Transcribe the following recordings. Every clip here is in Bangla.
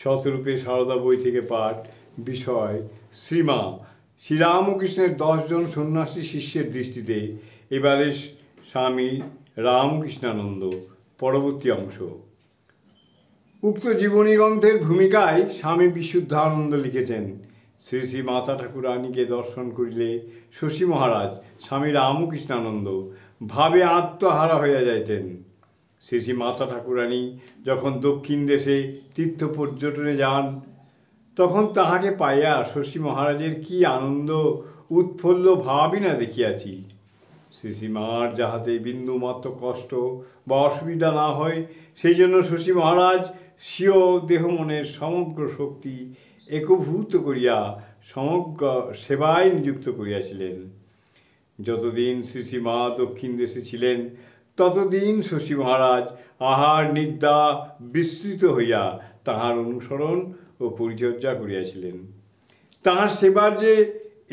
শতরূপে সারদা বই থেকে পাঠ। বিষয় শ্রীমা শ্রীরামকৃষ্ণের 10 জন সন্ন্যাসী শিষ্যের দৃষ্টিতে এবারে স্বামী রামকৃষ্ণানন্দ। পরবর্তী অংশ। উক্ত জীবনী গ্রন্থের ভূমিকায় স্বামী বিশুদ্ধানন্দ লিখেছেন, শ্রী শ্রী মাতা ঠাকুরানীকে দর্শন করিলে শশী মহারাজ স্বামী রামকৃষ্ণানন্দ ভাবে আত্মহারা হইয়া যাইতেন। শ্রী শ্রী মাতা ঠাকুরানী যখন দক্ষিণ দেশে তীর্থ পর্যটনে যান, তখন তাহাকে পাইয়া শশী মহারাজের কি আনন্দ উৎফুল্ল ভাবই না দেখিয়াছি। শ্রী শ্রী মার যাহাতে বিন্দুমাত্র কষ্ট বা অসুবিধা না হয়, সেই জন্য শশী মহারাজ স্বীয় দেহ মনের সমগ্র শক্তি একভূত করিয়া সমগ্র সেবায় নিযুক্ত করিয়াছিলেন। যতদিন শ্রী শ্রী মা দক্ষিণ দেশে ছিলেন, ততদিন শশী মহারাজ আহার নিদ্রা বিস্তৃত হইয়া তাহার অনুসরণ ও পরিচর্যা করিয়াছিলেন। তাহার সেবার যে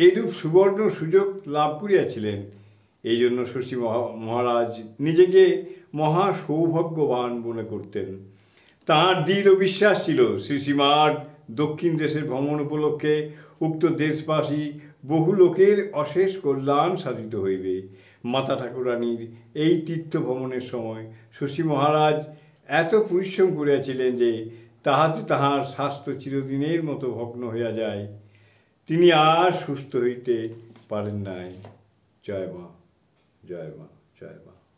এরূপ সুবর্ণ সুযোগ লাভ করিয়াছিলেন, এই জন্য শশী মহারাজ নিজেকে মহা সৌভাগ্যবান মনে করতেন। তাহার দৃঢ় বিশ্বাস ছিল, শ্রী শ্রীমার দক্ষিণ দেশের ভ্রমণ উপলক্ষে উক্ত দেশবাসী বহু লোকের অশেষ কল্যাণ সাধিত হইবে। মাতা ঠাকুরানীর এই তীর্থ ভ্রমণের সময় শশী মহারাজ এত পরিশ্রম করিয়াছিলেন যে তাহাতে তাহার স্বাস্থ্য চিরদিনের মতো ভগ্ন হইয়া যায়। তিনি আর সুস্থ হইতে পারেন নাই। জয় মা, জয় মা, জয় মা।